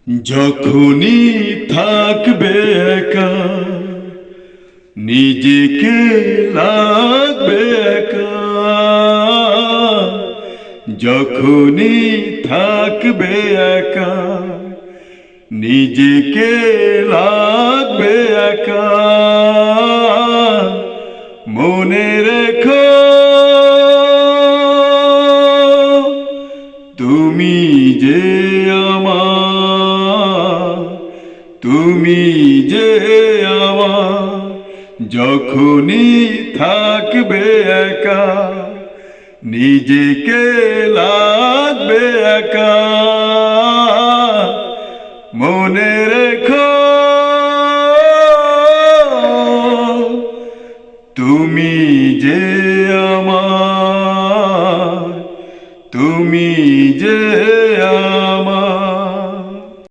যখনই থাকবে একা নিজেকে লাগবে একা, যখনই থাকবে একা নিজেকে লাগবে একা। মনে রেখো তুমি যে আমার, তুমি যে আমার, যখনই থাকবে একা নিজেকে লাগবে একা। মনে